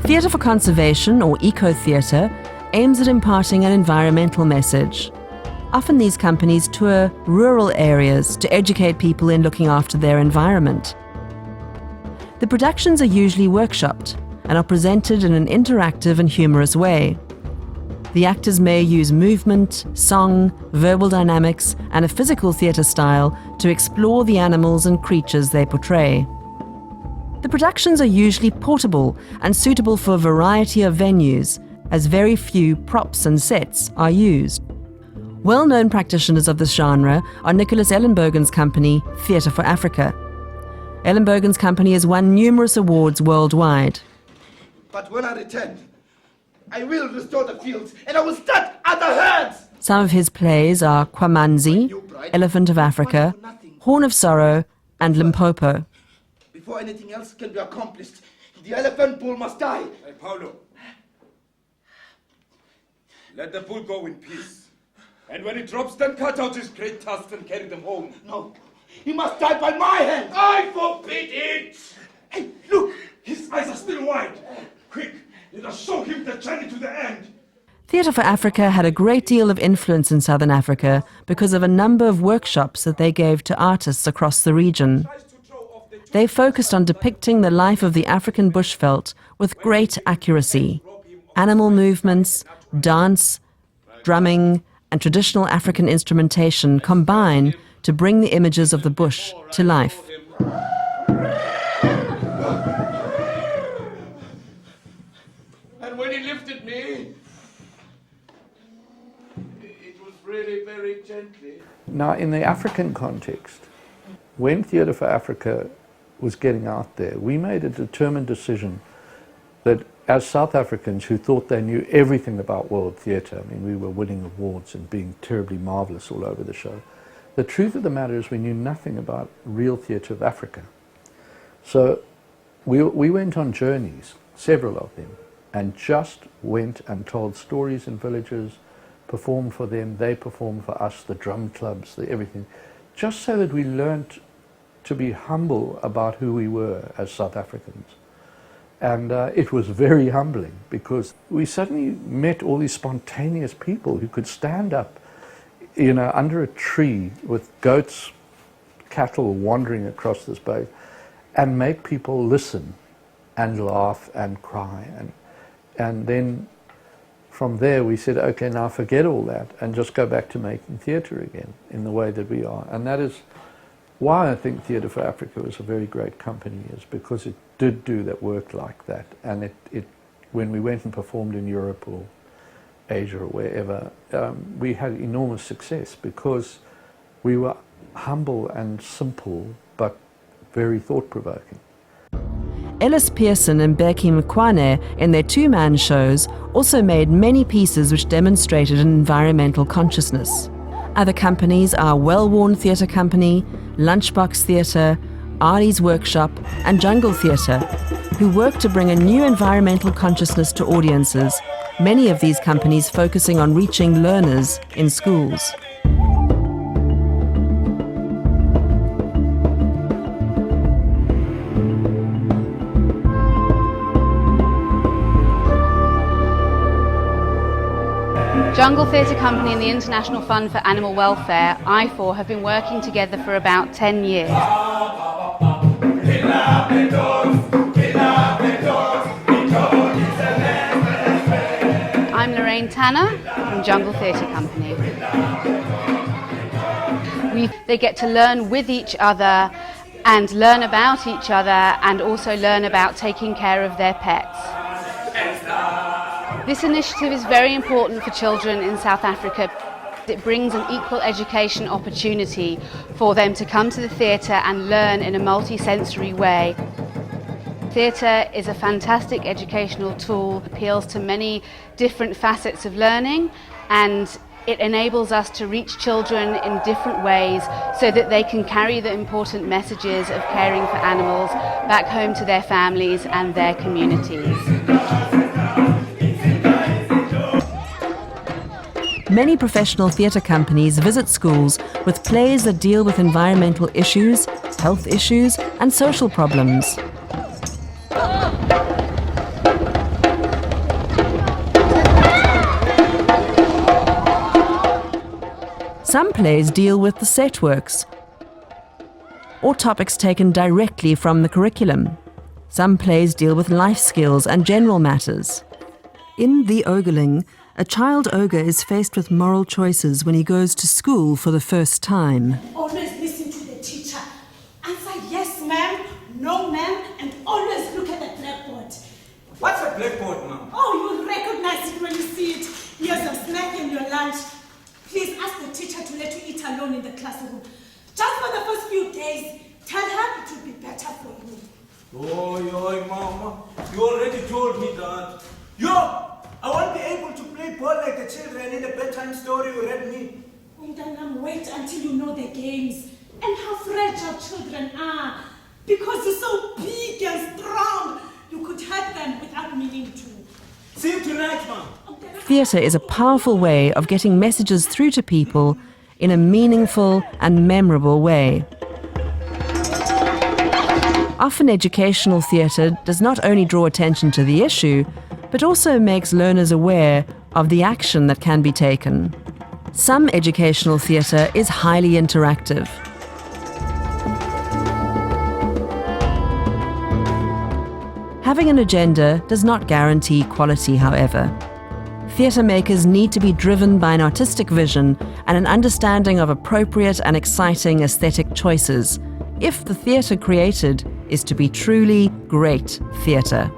Theatre for Conservation, or eco-theatre, aims at imparting an environmental message. Often these companies tour rural areas to educate people in looking after their environment. The productions are usually workshopped and are presented in an interactive and humorous way. The actors may use movement, song, verbal dynamics, and a physical theatre style to explore the animals and creatures they portray. The productions are usually portable and suitable for a variety of venues, as very few props and sets are used. Well-known practitioners of this genre are Nicholas Ellenbogen's company, Theatre for Africa. Ellenbogen's company has won numerous awards worldwide. But when I return, I will restore the fields and I will start other herds! Some of his plays are Kwamanzi, Elephant of Africa, Horn of Sorrow, and Limpopo. Before anything else can be accomplished, the elephant bull must die. Hey, Paulo. Let the bull go in peace. And when he drops, then cut out his great tusks and carry them home. No, he must die by my hand. I forbid it! Hey, look! His eyes are still wide. Quick, let us show him the journey to the end. Theatre for Africa had a great deal of influence in Southern Africa because of a number of workshops that they gave to artists across the region. They focused on depicting the life of the African bushveld with great accuracy. Animal movements, dance, drumming, and traditional African instrumentation combine to bring the images of the bush to life. And when he lifted me, it was really very gently. Now, in the African context, when Theatre for Africa was getting out there, we made a determined decision that as South Africans who thought they knew everything about world theatre, I mean, we were winning awards and being terribly marvellous all over the show, the truth of the matter is we knew nothing about real theatre of Africa. So we went on journeys, several of them, and just went and told stories in villages, performed for them, they performed for us, the drum clubs, the everything, just so that we learnt to be humble about who we were as South Africans. And it was very humbling because we suddenly met all these spontaneous people who could stand up, you know, under a tree with goats, cattle wandering across this boat and make people listen and laugh and cry. And then from there we said, okay, now forget all that and just go back to making theatre again in the way that we are. And that is why I think Theatre for Africa was a very great company, is because it did do that work like that. And it when we went and performed in Europe or Asia or wherever, we had enormous success because we were humble and simple but very thought-provoking. Ellis, Pearson and Bheki Mkwane, in their two-man shows, also made many pieces which demonstrated an environmental consciousness. Other companies are Well-Worn Theatre Company, Lunchbox Theatre, Arley's Workshop and Jungle Theatre, who work to bring a new environmental consciousness to audiences, many of these companies focusing on reaching learners in schools. Jungle Theatre Company and the International Fund for Animal Welfare, I4, have been working together for about 10 years. I'm Lorraine Tanner from Jungle Theatre Company. They get to learn with each other and learn about each other and also learn about taking care of their pets. This initiative is very important for children in South Africa. It brings an equal education opportunity for them to come to the theatre and learn in a multi-sensory way. Theatre is a fantastic educational tool, appeals to many different facets of learning, and it enables us to reach children in different ways so that they can carry the important messages of caring for animals back home to their families and their communities. Many professional theatre companies visit schools with plays that deal with environmental issues, health issues, and social problems. Some plays deal with the set works or topics taken directly from the curriculum. Some plays deal with life skills and general matters. In The Ogreling, a child ogre is faced with moral choices when he goes to school for the first time. Always listen to the teacher. Answer yes, ma'am, no, ma'am, and always look at the blackboard. What's a blackboard, ma'am? Oh, you'll recognize it when you see it. Here's a snack in your lunch. Please ask the teacher to let you eat alone in the classroom. Just for the first few days, tell her it will be better for you. Oi, mama, you already told me that. I won't be able to play ball like the children in the bedtime story you read me. Wait until you know the games and how fragile children are. Because you're so big and strong, you could help them without meaning to. See you tonight, ma'am. Theatre is a powerful way of getting messages through to people in a meaningful and memorable way. Often educational theatre does not only draw attention to the issue, but also makes learners aware of the action that can be taken. Some educational theatre is highly interactive. Having an agenda does not guarantee quality, however. Theatre makers need to be driven by an artistic vision and an understanding of appropriate and exciting aesthetic choices if the theatre created is to be truly great theatre.